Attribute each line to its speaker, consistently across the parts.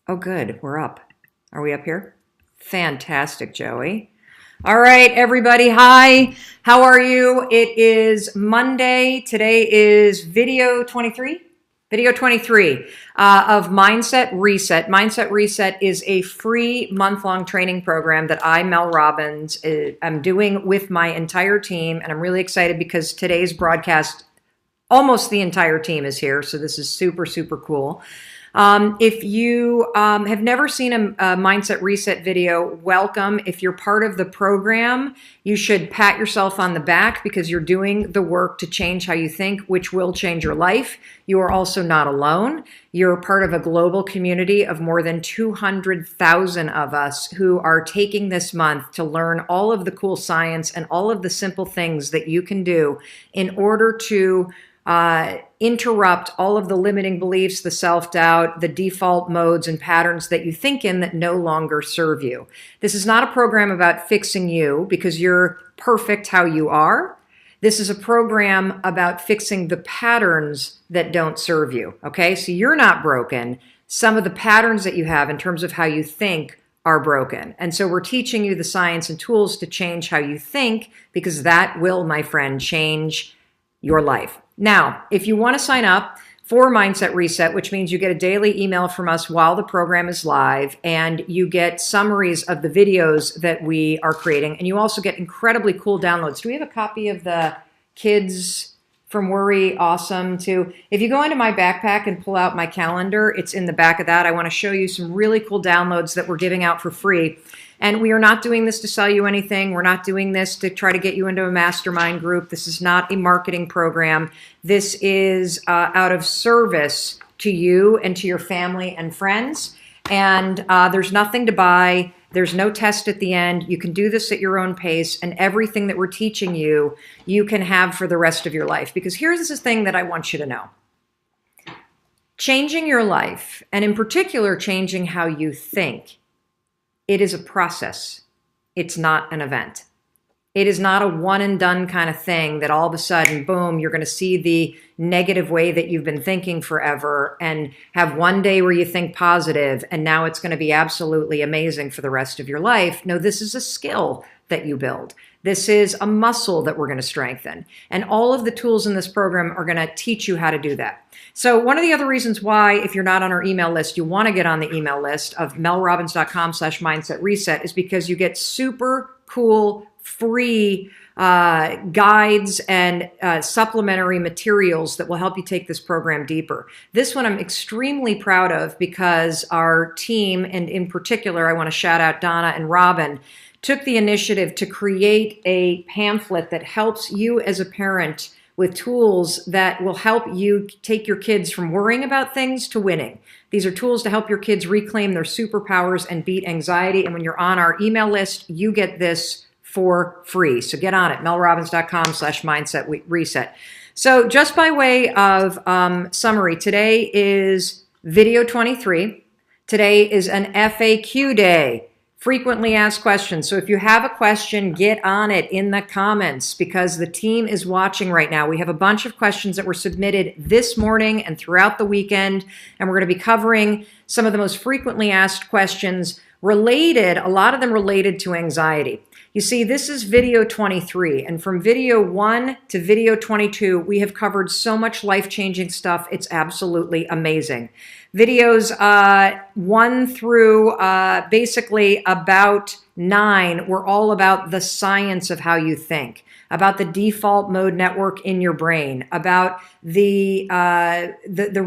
Speaker 1: Oh, good. We're up. Are we up here? Fantastic, Joey. All right, everybody. Hi. How are you? It is Monday. Today is video 23. Video 23 of Mindset Reset. Mindset Reset is a free month-long training program that I, Mel Robbins, am doing with my entire team. And I'm really excited because today's broadcast, almost the entire team is here. So this is super, super cool. If you have never seen a Mindset Reset video, welcome. If you're part of the program, you should pat yourself on the back because you're doing the work to change how you think, which will change your life. You are also not alone. You're part of a global community of more than 200,000 of us who are taking this month to learn all of the cool science and all of the simple things that you can do in order to interrupt all of the limiting beliefs, the self-doubt, the default modes and patterns that you think in that no longer serve you. This is not a program about fixing you because you're perfect how you are. This is a program about fixing the patterns that don't serve you, okay? So you're not broken. Some of the patterns that you have in terms of how you think are broken. And so we're teaching you the science and tools to change how you think because that will, my friend, change your life. Now, if you want to sign up for Mindset Reset, which means you get a daily email from us while the program is live, and you get summaries of the videos that we are creating, and you also get incredibly cool downloads. Do we have a copy of the Kids from Worry Awesome too? If you go into my backpack and pull out my calendar, it's in the back of that. I want to show you some really cool downloads that we're giving out for free. And we are not doing this to sell you anything. We're not doing this to try to get you into a mastermind group. This is not a marketing program. This is out of service to you and to your family and friends. And there's nothing to buy. There's no test at the end. You can do this at your own pace. And everything that we're teaching you, you can have for the rest of your life. Because here's the thing that I want you to know. Changing your life, and in particular, changing how you think, it is a process. It's not an event. It is not a one and done kind of thing that all of a sudden, boom, you're going to see the negative way that you've been thinking forever and have one day where you think positive and now it's going to be absolutely amazing for the rest of your life. No, this is a skill that you build. This is a muscle that we're going to strengthen. And all of the tools in this program are going to teach you how to do that. So one of the other reasons why, if you're not on our email list, you want to get on the email list of melrobbins.com/mindsetreset is because you get super cool, free guides and supplementary materials that will help you take this program deeper. This one I'm extremely proud of because our team, and in particular, I want to shout out Donna and Robin, took the initiative to create a pamphlet that helps you as a parent with tools that will help you take your kids from worrying about things to winning. These are tools to help your kids reclaim their superpowers and beat anxiety. And when you're on our email list, you get this for free. So get on it, melrobbins.com/mindset-reset. So just by way of summary, today is video 23. Today is an FAQ day. Frequently asked questions. So if you have a question, get on it in the comments because the team is watching right now. We have a bunch of questions that were submitted this morning and throughout the weekend, and we're going to be covering some of the most frequently asked questions related, a lot of them related to anxiety. You see, this is video 23, and from video 1 to video 22, we have covered so much life-changing stuff. It's absolutely amazing. Videos 1 through basically about 9 were all about the science of how you think, about the default mode network in your brain, about the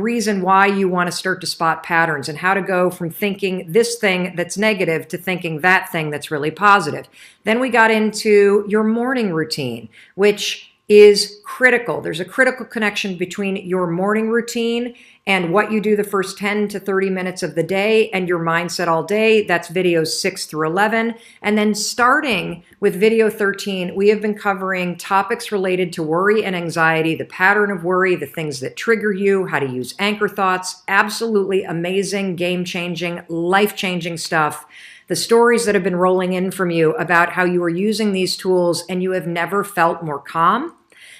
Speaker 1: reason why you want to start to spot patterns and how to go from thinking this thing that's negative to thinking that thing that's really positive. Then we got into your morning routine, which is critical. There's a critical connection between your morning routine and what you do the first 10 to 30 minutes of the day and your mindset all day. That's videos 6 through 11. And then starting with video 13, we have been covering topics related to worry and anxiety, the pattern of worry, the things that trigger you, how to use anchor thoughts. Absolutely amazing, game-changing, life-changing stuff. The stories that have been rolling in from you about how you are using these tools and you have never felt more calm,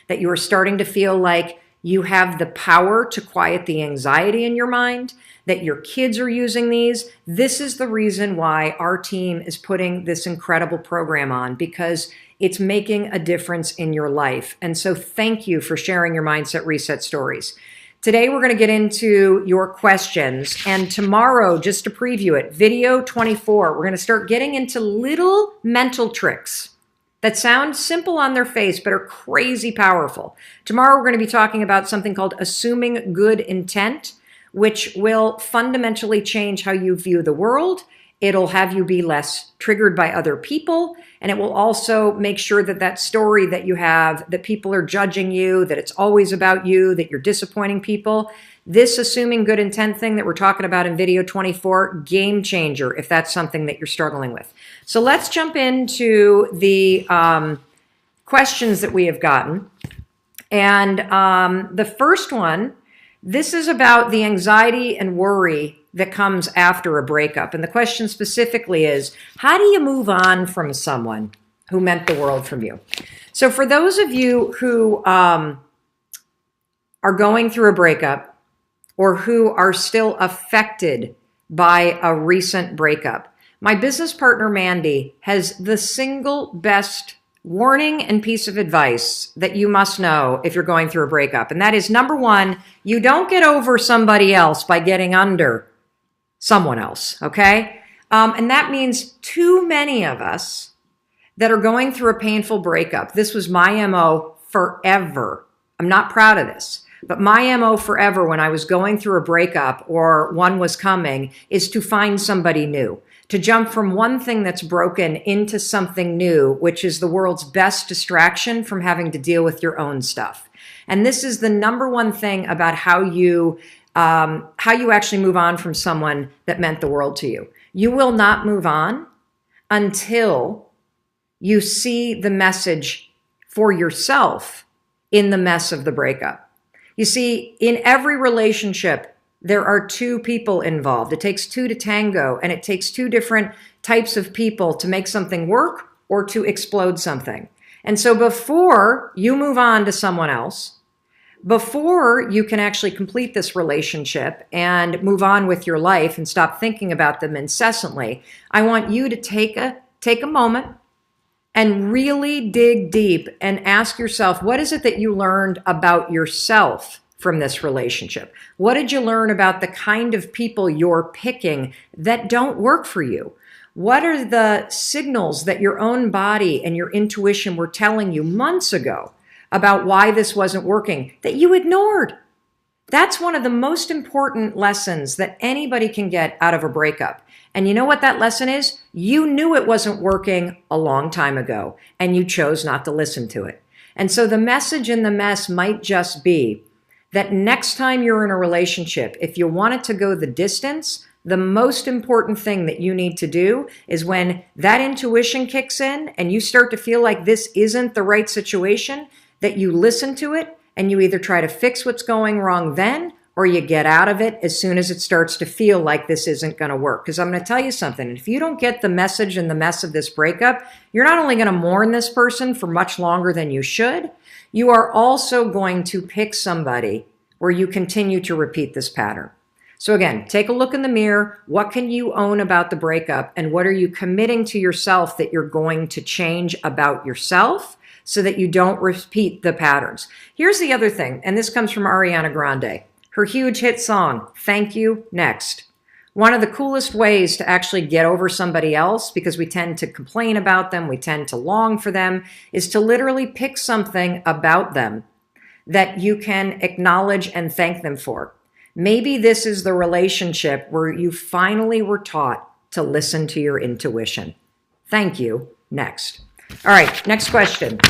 Speaker 1: that you are starting to feel like you have the power to quiet the anxiety in your mind, that your kids are using these. This is the reason why our team is putting this incredible program on, because it's making a difference in your life. And so thank you for sharing your Mindset Reset stories. Today, we're going to get into your questions. And tomorrow, just to preview it, video 24, we're going to start getting into little mental tricks that sound simple on their face, but are crazy powerful. Tomorrow, we're going to be talking about something called assuming good intent, which will fundamentally change how you view the world. It'll have you be less triggered by other people, and it will also make sure that that story that you have, that people are judging you, that it's always about you, that you're disappointing people. This assuming good intent thing that we're talking about in video 24, game changer if that's something that you're struggling with. So let's jump into the questions that we have gotten. And the first one, this is about the anxiety and worry that comes after a breakup. And the question specifically is, how do you move on from someone who meant the world from you? So for those of you who are going through a breakup or who are still affected by a recent breakup, my business partner, Mandy, has the single best warning and piece of advice that you must know if you're going through a breakup. And that is, number one, you don't get over somebody else by getting under someone else, okay? And that means too many of us that are going through a painful breakup. This was my MO forever. I'm not proud of this, but my MO forever when I was going through a breakup or one was coming is to find somebody new, to jump from one thing that's broken into something new, which is the world's best distraction from having to deal with your own stuff. And this is the number one thing about how you actually move on from someone that meant the world to you. You will not move on until you see the message for yourself in the mess of the breakup. You see, in every relationship, there are two people involved. It takes two to tango, and it takes two different types of people to make something work or to explode something. And so before you move on to someone else, before you can actually complete this relationship and move on with your life and stop thinking about them incessantly, I want you to take a moment and really dig deep and ask yourself, what is it that you learned about yourself from this relationship? What did you learn about the kind of people you're picking that don't work for you? What are the signals that your own body and your intuition were telling you months ago about why this wasn't working that you ignored? That's one of the most important lessons that anybody can get out of a breakup. And you know what that lesson is? You knew it wasn't working a long time ago, and you chose not to listen to it. And so the message in the mess might just be that next time you're in a relationship, if you want it to go the distance, the most important thing that you need to do is when that intuition kicks in and you start to feel like this isn't the right situation, that you listen to it and you either try to fix what's going wrong then, or you get out of it as soon as it starts to feel like this isn't going to work. Because I'm going to tell you something. If you don't get the message and the mess of this breakup, you're not only going to mourn this person for much longer than you should, you are also going to pick somebody where you continue to repeat this pattern. So again, take a look in the mirror. What can you own about the breakup? And what are you committing to yourself that you're going to change about yourself so that you don't repeat the patterns? Here's the other thing, and this comes from Ariana Grande. Her huge hit song, Thank You, Next. One of the coolest ways to actually get over somebody else, because we tend to complain about them, we tend to long for them, is to literally pick something about them that you can acknowledge and thank them for. Maybe this is the relationship where you finally were taught to listen to your intuition. Thank you, next. All right, next question.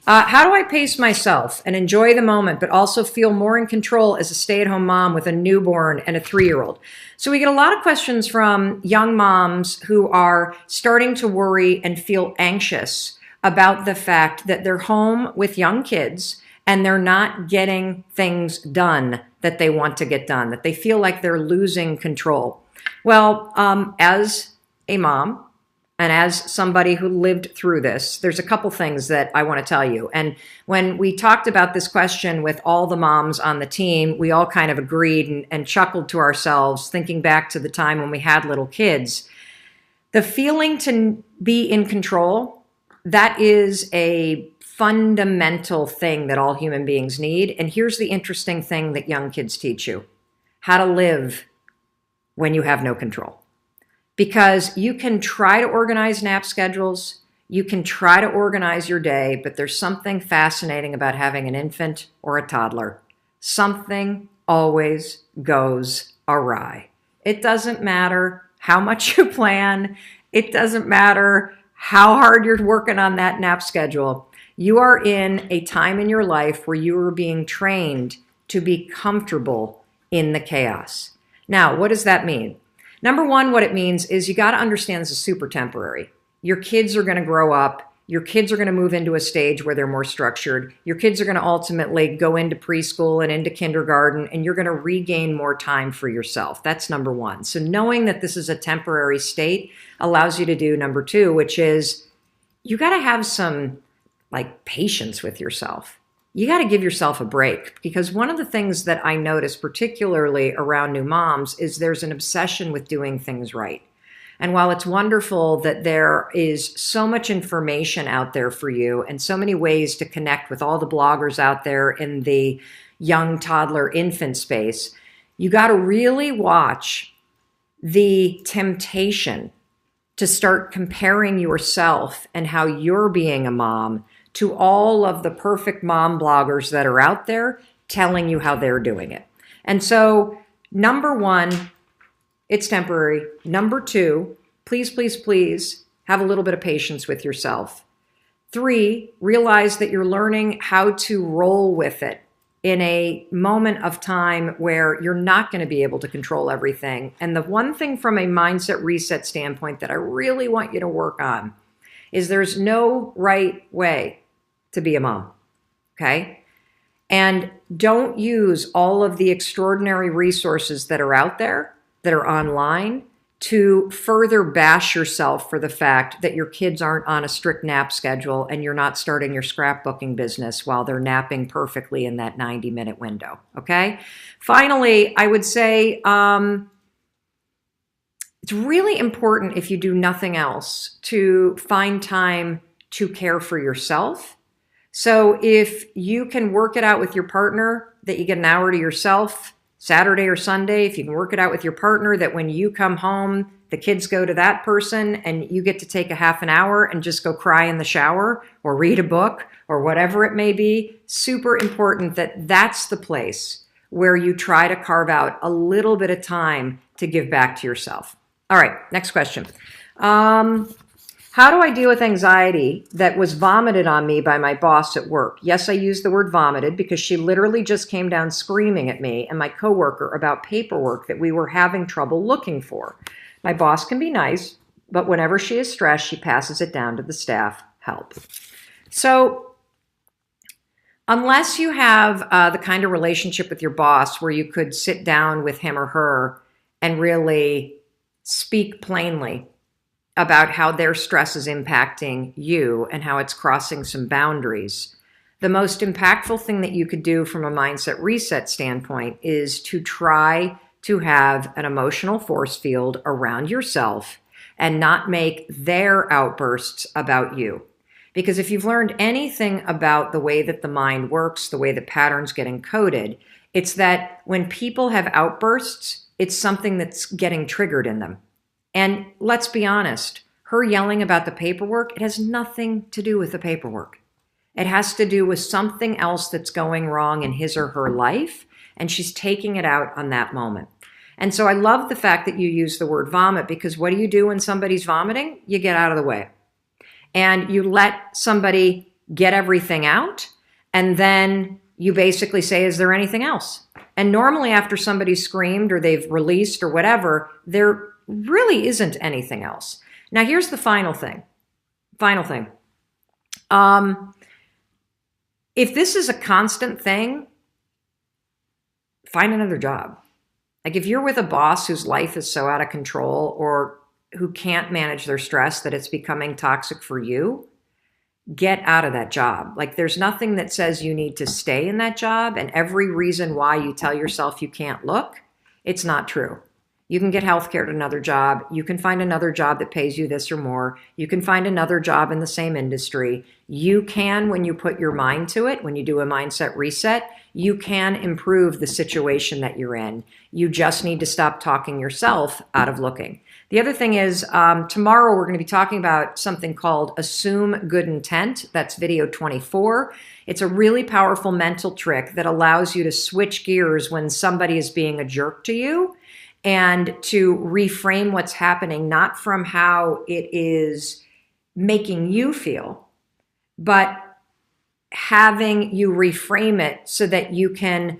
Speaker 1: How do I pace myself and enjoy the moment, but also feel more in control as a stay-at-home mom with a newborn and a 3-year-old? So we get a lot of questions from young moms who are starting to worry and feel anxious about the fact that they're home with young kids and they're not getting things done that they want to get done, that they feel like they're losing control. Well, as a mom and as somebody who lived through this, there's a couple things that I want to tell you. And when we talked about this question with all the moms on the team, we all kind of agreed and chuckled to ourselves, thinking back to the time when we had little kids. The feeling to be in control, that is a fundamental thing that all human beings need. And here's the interesting thing that young kids teach you: how to live when you have no control. Because you can try to organize nap schedules, you can try to organize your day, but there's something fascinating about having an infant or a toddler. Something always goes awry. It doesn't matter how much you plan. It doesn't matter how hard you're working on that nap schedule. You are in a time in your life where you are being trained to be comfortable in the chaos. Now, what does that mean? Number one, what it means is you got to understand this is super temporary. Your kids are going to grow up. Your kids are going to move into a stage where they're more structured. Your kids are going to ultimately go into preschool and into kindergarten, and you're going to regain more time for yourself. That's number one. So knowing that this is a temporary state allows you to do number two, which is you got to have some patience with yourself. You got to give yourself a break, because one of the things that I notice, particularly around new moms, is there's an obsession with doing things right. And while it's wonderful that there is so much information out there for you and so many ways to connect with all the bloggers out there in the young toddler infant space, you got to really watch the temptation to start comparing yourself and how you're being a mom to all of the perfect mom bloggers that are out there telling you how they're doing it. And so, number one, it's temporary. Number two, please, please, please have a little bit of patience with yourself. Three, realize that you're learning how to roll with it in a moment of time where you're not going to be able to control everything. And the one thing from a mindset reset standpoint that I really want you to work on is there's no right way to be a mom, okay? And don't use all of the extraordinary resources that are out there, that are online, to further bash yourself for the fact that your kids aren't on a strict nap schedule and you're not starting your scrapbooking business while they're napping perfectly in that 90-minute window, okay? Finally, I would say it's really important, if you do nothing else, to find time to care for yourself. So if you can work it out with your partner that you get an hour to yourself, Saturday or Sunday, if you can work it out with your partner that when you come home, the kids go to that person and you get to take a half an hour and just go cry in the shower or read a book or whatever it may be, super important that that's the place where you try to carve out a little bit of time to give back to yourself. All right, next question. How do I deal with anxiety that was vomited on me by my boss at work? Yes, I use the word vomited because she literally just came down screaming at me and my coworker about paperwork that we were having trouble looking for. My boss can be nice, but whenever she is stressed, she passes it down to the staff. Help. So unless you have the kind of relationship with your boss where you could sit down with him or her and really speak plainly about how their stress is impacting you and how it's crossing some boundaries, the most impactful thing that you could do from a mindset reset standpoint is to try to have an emotional force field around yourself and not make their outbursts about you. Because if you've learned anything about the way that the mind works, the way that patterns get encoded, it's that when people have outbursts, it's something that's getting triggered in them. And let's be honest, her yelling about the paperwork, it has nothing to do with the paperwork. It has to do with something else that's going wrong in his or her life, and she's taking it out on that moment. And so I love the fact that you use the word vomit, because what do you do when somebody's vomiting? You get out of the way. And you let somebody get everything out, and then you basically say, is there anything else? And normally after somebody's screamed or they've released or whatever, there really isn't anything else. Now, here's the final thing. If this is a constant thing, find another job. Like if you're with a boss whose life is so out of control, or who can't manage their stress, that it's becoming toxic for you, get out of that job. Like, there's nothing that says you need to stay in that job, and every reason why you tell yourself you can't look, it's not true. You can get healthcare at another job. You can find another job that pays you this or more. You can find another job in the same industry. You can, when you put your mind to it, when you do a mindset reset, you can improve the situation that you're in. You just need to stop talking yourself out of looking. The other thing is, tomorrow we're going to be talking about something called Assume Good Intent. That's video 24. It's a really powerful mental trick that allows you to switch gears when somebody is being a jerk to you, and to reframe what's happening, not from how it is making you feel, but having you reframe it so that you can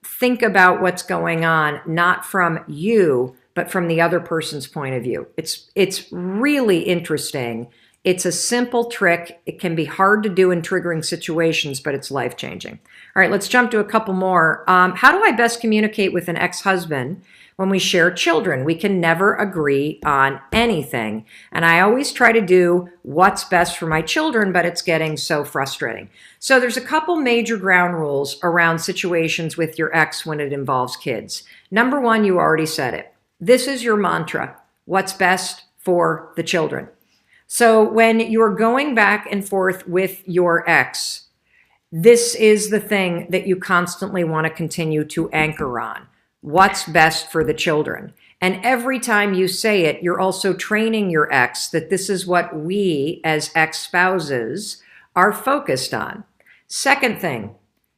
Speaker 1: think about what's going on, not from you, but from the other person's point of view. It's really interesting. It's a simple trick. It can be hard to do in triggering situations, but it's life-changing. All right, let's jump to a couple more. How do I best communicate with an ex-husband when we share children? We can never agree on anything. And I always try to do what's best for my children, but it's getting so frustrating. So there's a couple major ground rules around situations with your ex when it involves kids. Number one, you already said it. This is your mantra: what's best for the children. So when you're going back and forth with your ex, this is the thing that you constantly want to continue to anchor on. What's best for the children. And every time you say it, you're also training your ex that this is what we as ex-spouses are focused on. Second thing,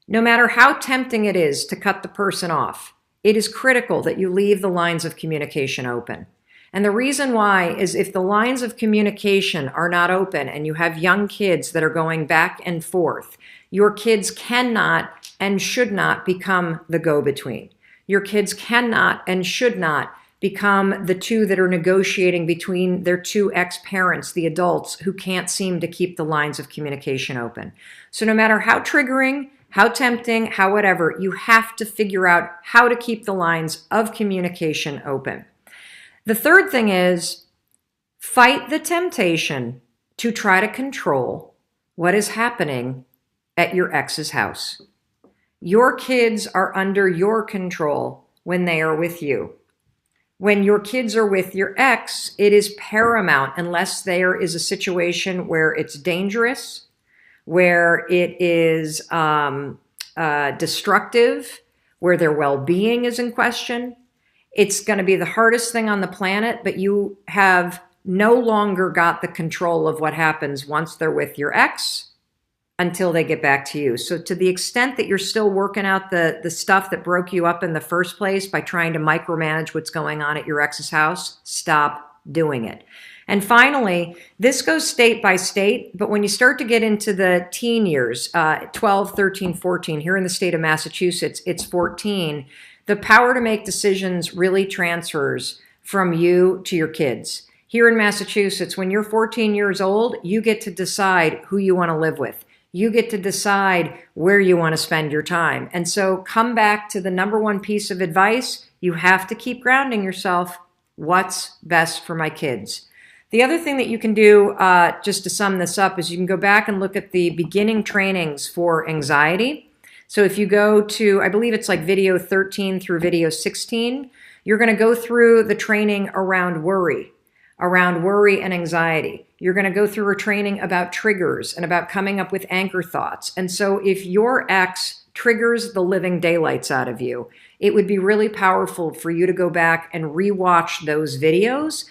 Speaker 1: no matter how tempting it is to cut the person off, it is critical that you leave the lines of communication open. And the reason why is if the lines of communication are not open and you have young kids that are going back and forth, your kids cannot and should not become the go-between. Your kids cannot and should not become the two that are negotiating between their two ex-parents, the adults who can't seem to keep the lines of communication open. So no matter how triggering, how tempting, how whatever, you have to figure out how to keep the lines of communication open. The third thing is, fight the temptation to try to control what is happening at your ex's house. Your kids are under your control when they are with you. When your kids are with your ex, it is paramount, unless there is a situation where it's dangerous, where it is destructive, where their well-being is in question. It's going to be the hardest thing on the planet, but you have no longer got the control of what happens once they're with your ex until they get back to you. So to the extent that you're still working out the stuff that broke you up in the first place by trying to micromanage what's going on at your ex's house, stop doing it. And finally, this goes state by state, but when you start to get into the teen years, 12, 13, 14, here in the state of Massachusetts, it's 14, the power to make decisions really transfers from you to your kids. Here in Massachusetts, when you're 14 years old, you get to decide who you want to live with. You get to decide where you want to spend your time. And so come back to the number one piece of advice. You have to keep grounding yourself. What's best for my kids? The other thing that you can do, just to sum this up, is you can go back and look at the beginning trainings for anxiety. So if you go to, I believe it's like video 13 through video 16, you're going to go through the training around worry and anxiety. You're going to go through a training about triggers and about coming up with anchor thoughts. And so if your ex triggers the living daylights out of you, it would be really powerful for you to go back and rewatch those videos,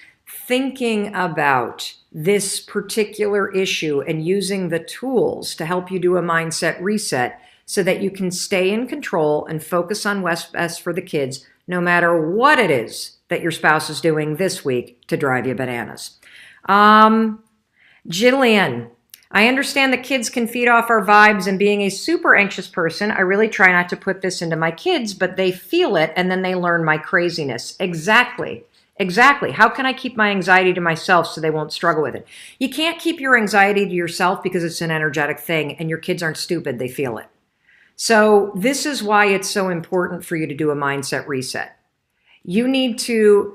Speaker 1: thinking about this particular issue and using the tools to help you do a mindset reset so that you can stay in control and focus on what's best for the kids, no matter what it is that your spouse is doing this week to drive you bananas. Jillian, I understand that kids can feed off our vibes, and being a super anxious person, I really try not to put this into my kids, but they feel it and then they learn my craziness. Exactly. How can I keep my anxiety to myself so they won't struggle with it? You can't keep your anxiety to yourself because it's an energetic thing, and your kids aren't stupid. They feel it. So this is why it's so important for you to do a mindset reset. You need to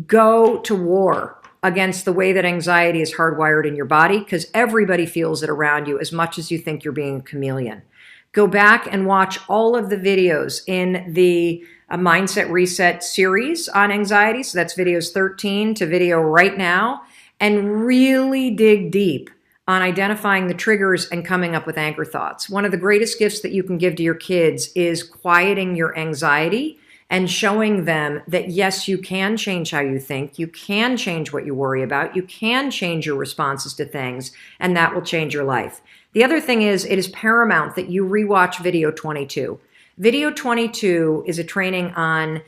Speaker 1: go to war against the way that anxiety is hardwired in your body, because everybody feels it around you as much as you think you're being a chameleon. Go back and watch all of the videos in the Mindset Reset series on anxiety. So that's videos 13 to video right now, and really dig deep on identifying the triggers and coming up with anchor thoughts. One of the greatest gifts that you can give to your kids is quieting your anxiety and showing them that, yes, you can change how you think, you can change what you worry about, you can change your responses to things, and that will change your life. The other thing is, it is paramount that you rewatch video 22. Video 22 is a training on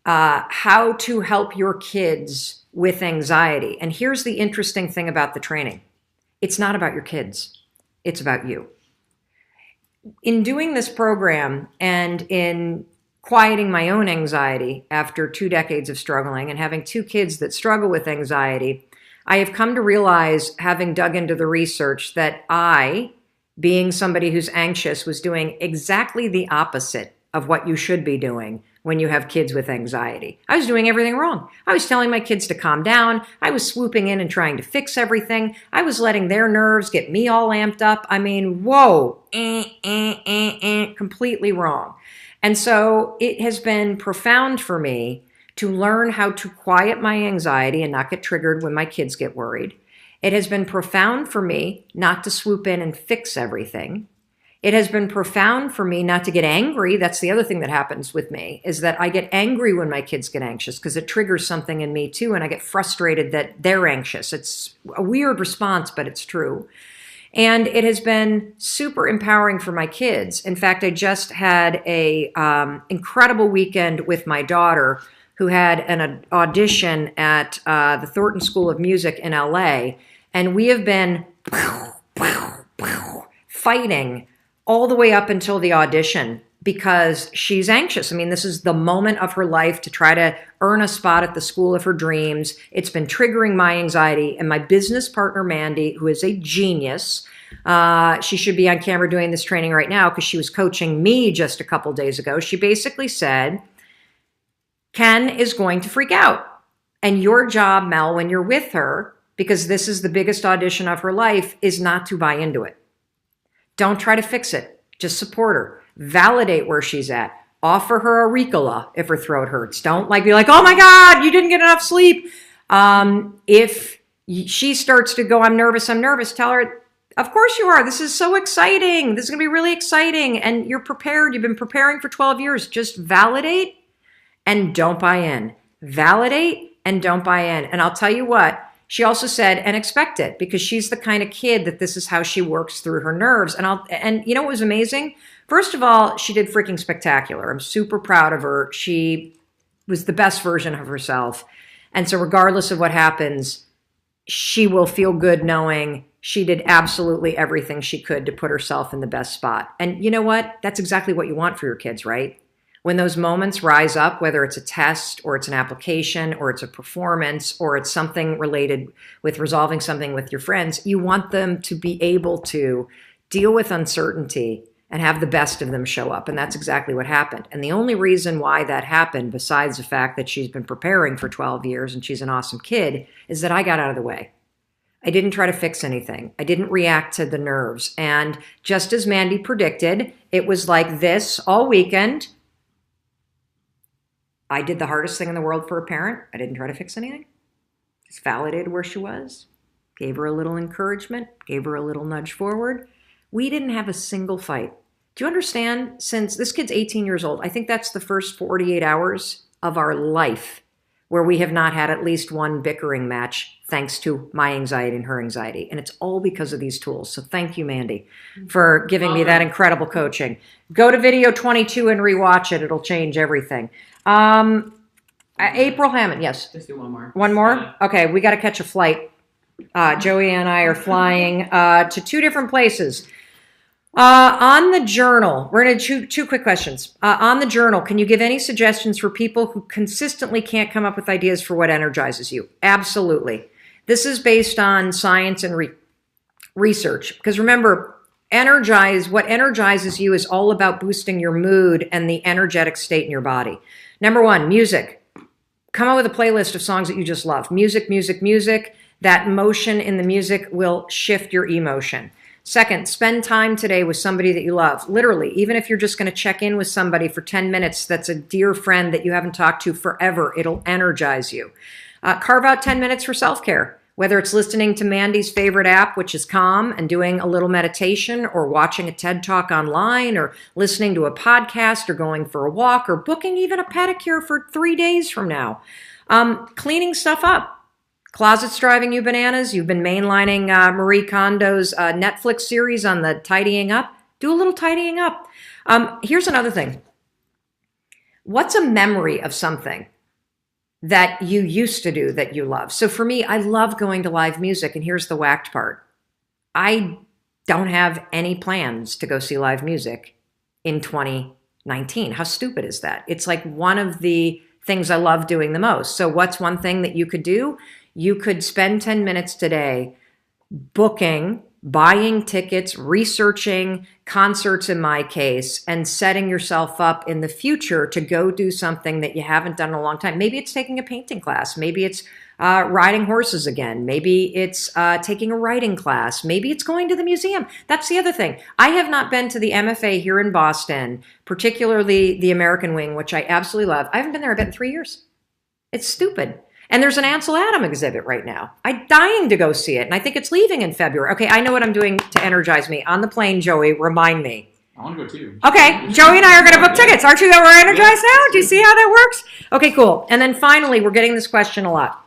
Speaker 1: how to help your kids with anxiety. And here's the interesting thing about the training. It's not about your kids. It's about you. In doing this program and in quieting my own anxiety after 2 decades of struggling and having 2 kids that struggle with anxiety, I have come to realize, having dug into the research, that I, being somebody who's anxious, was doing exactly the opposite of what you should be doing when you have kids with anxiety. I was doing everything wrong. I was telling my kids to calm down. I was swooping in and trying to fix everything. I was letting their nerves get me all amped up. I mean, whoa, completely wrong. And so it has been profound for me to learn how to quiet my anxiety and not get triggered when my kids get worried. It has been profound for me not to swoop in and fix everything. It has been profound for me not to get angry. That's the other thing that happens with me, is that I get angry when my kids get anxious because it triggers something in me too, and I get frustrated that they're anxious. It's a weird response, but it's true. And it has been super empowering for my kids. In fact, I just had a incredible weekend with my daughter, who had an audition at the Thornton School of Music in LA. And we have been fighting all the way up until the audition because she's anxious. I mean, this is the moment of her life to try to earn a spot at the school of her dreams. It's been triggering my anxiety. And my business partner, Mandy, who is a genius, she should be on camera doing this training right now because she was coaching me just a couple days ago. She basically said, Ken is going to freak out. And your job, Mel, when you're with her, because this is the biggest audition of her life, is not to buy into it. Don't try to fix it. Just support her. Validate where she's at. Offer her a Ricola if her throat hurts. Don't be like, oh my God, you didn't get enough sleep. If she starts to go, I'm nervous, tell her, of course you are. This is so exciting. This is going to be really exciting. And you're prepared. You've been preparing for 12 years. Just validate and don't buy in. Validate and don't buy in. And I'll tell you what, she also said, and expect it, because she's the kind of kid that this is how she works through her nerves. And you know what was amazing? First of all, she did freaking spectacular. I'm super proud of her. She was the best version of herself. And so regardless of what happens, she will feel good knowing she did absolutely everything she could to put herself in the best spot. And you know what? That's exactly what you want for your kids, right? When those moments rise up, whether it's a test or it's an application or it's a performance or it's something related with resolving something with your friends, you want them to be able to deal with uncertainty and have the best of them show up. And that's exactly what happened. And the only reason why that happened, besides the fact that she's been preparing for 12 years and she's an awesome kid, is that I got out of the way. I didn't try to fix anything. I didn't react to the nerves. And just as Mandy predicted, it was like this all weekend. I did the hardest thing in the world for a parent. I didn't try to fix anything. Just validated where she was, gave her a little encouragement, gave her a little nudge forward. We didn't have a single fight. Do you understand? Since this kid's 18 years old, I think that's the first 48 hours of our life where we have not had at least one bickering match, thanks to my anxiety and her anxiety. And it's all because of these tools. So thank you, Mandy, for giving me that incredible coaching. Go to video 22 and rewatch it. It'll change everything. April Hammond, yes.
Speaker 2: Just do one more.
Speaker 1: One more? Okay, we got to catch a flight. Joey and I are flying to 2 different places. On the journal, we're going to do 2 quick questions. On the journal, can you give any suggestions for people who consistently can't come up with ideas for what energizes you? Absolutely. This is based on science and research. Because remember, what energizes you is all about boosting your mood and the energetic state in your body. Number 1, music. Come up with a playlist of songs that you just love. Music, music, music. That motion in the music will shift your emotion. Second, spend time today with somebody that you love. Literally, even if you're just going to check in with somebody for 10 minutes that's a dear friend that you haven't talked to forever, it'll energize you. Carve out 10 minutes for self-care, whether it's listening to Mandy's favorite app, which is Calm, and doing a little meditation, or watching a TED Talk online, or listening to a podcast, or going for a walk, or booking even a pedicure for 3 days from now. Cleaning stuff up. Closet's driving you bananas. You've been mainlining Marie Kondo's Netflix series on the tidying up. Do a little tidying up. Here's another thing. What's a memory of something that you used to do that you love? So for me, I love going to live music, and here's the whacked part. I don't have any plans to go see live music in 2019. How stupid is that? It's like one of the things I love doing the most. So what's one thing that you could do? You could spend 10 minutes today booking, buying tickets, researching concerts in my case, and setting yourself up in the future to go do something that you haven't done in a long time. Maybe it's taking a painting class. Maybe it's riding horses again. Maybe it's taking a writing class. Maybe it's going to the museum. That's the other thing. I have not been to the MFA here in Boston, particularly the American Wing, which I absolutely love. I haven't been there, I've been 3 years. It's stupid. And there's an Ansel Adams exhibit right now. I'm dying to go see it, and I think it's leaving in February. Okay, I know what I'm doing to energize me. On the plane, Joey, remind me.
Speaker 2: I want to go too.
Speaker 1: Okay, Joey and I are going to book tickets. Aren't you that we're energized now? Do you see how that works? Okay, cool. And then finally, we're getting this question a lot.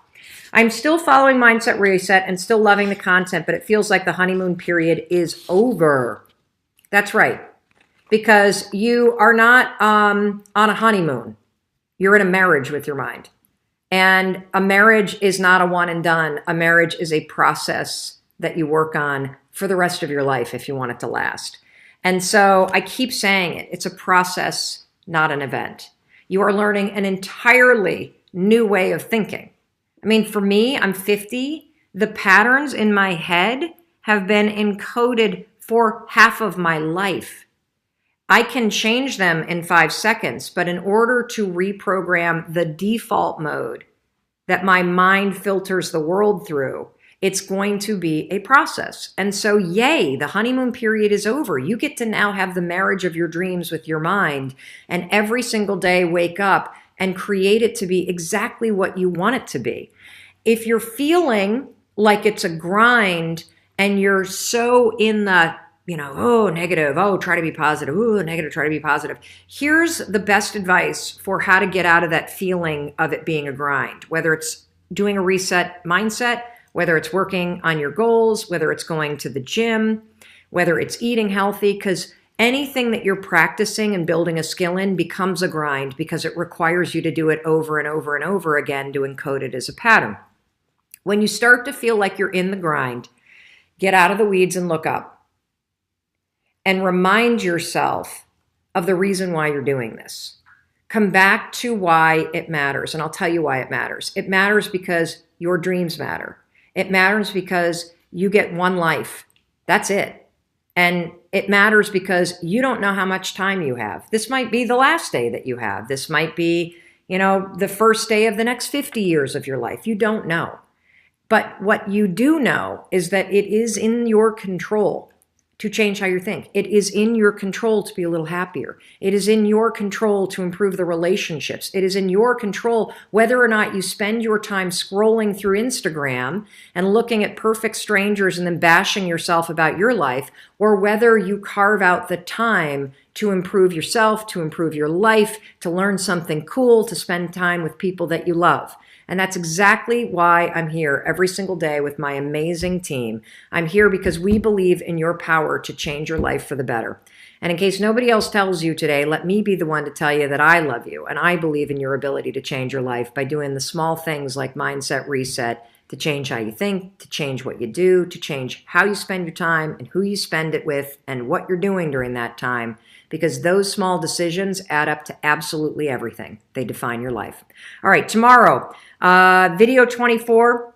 Speaker 1: I'm still following Mindset Reset and still loving the content, but it feels like the honeymoon period is over. That's right. Because you are not on a honeymoon. You're in a marriage with your mind. And a marriage is not a one and done. A marriage is a process that you work on for the rest of your life if you want it to last. And so I keep saying it. It's a process, not an event. You are learning an entirely new way of thinking. I mean, for me, I'm 50. The patterns in my head have been encoded for half of my life. I can change them in 5 seconds, but in order to reprogram the default mode that my mind filters the world through, it's going to be a process. And so, yay, the honeymoon period is over. You get to now have the marriage of your dreams with your mind, and every single day wake up and create it to be exactly what you want it to be. If you're feeling like it's a grind and you're so in the oh, negative, oh, try to be positive, oh, negative, try to be positive. Here's the best advice for how to get out of that feeling of it being a grind, whether it's doing a reset mindset, whether it's working on your goals, whether it's going to the gym, whether it's eating healthy, because anything that you're practicing and building a skill in becomes a grind because it requires you to do it over and over and over again to encode it as a pattern. When you start to feel like you're in the grind, get out of the weeds and look up. And remind yourself of the reason why you're doing this. Come back to why it matters, and I'll tell you why it matters. It matters because your dreams matter. It matters because you get one life. That's it. And it matters because you don't know how much time you have. This might be the last day that you have. This might be, the first day of the next 50 years of your life. You don't know. But what you do know is that it is in your control to change how you think. It is in your control to be a little happier. It is in your control to improve the relationships. It is in your control whether or not you spend your time scrolling through Instagram and looking at perfect strangers and then bashing yourself about your life, or whether you carve out the time to improve yourself, to improve your life, to learn something cool, to spend time with people that you love. And that's exactly why I'm here every single day with my amazing team. I'm here because we believe in your power to change your life for the better. And in case nobody else tells you today, let me be the one to tell you that I love you and I believe in your ability to change your life by doing the small things like Mindset Reset, to change how you think, to change what you do, to change how you spend your time and who you spend it with and what you're doing during that time. Because those small decisions add up to absolutely everything. They define your life. All right, tomorrow, video 24,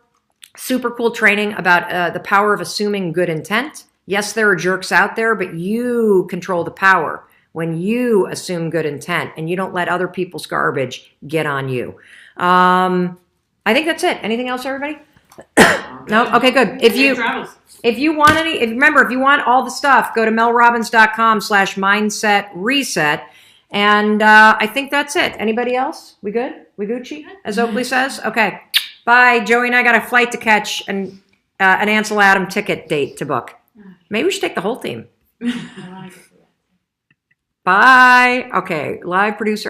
Speaker 1: super cool training about the power of assuming good intent. Yes, there are jerks out there, but you control the power when you assume good intent and you don't let other people's garbage get on you. I think that's it. Anything else, everybody? No? Okay, good. If you want remember, if you want all the stuff, go to melrobbins.com/mindsetreset. And I think that's it. Anybody else? We good? We Gucci, as Oakley says? Okay. Bye. Joey and I got a flight to catch and an Ansel Adam ticket date to book. Maybe we should take the whole theme. Bye. Okay. Live producer.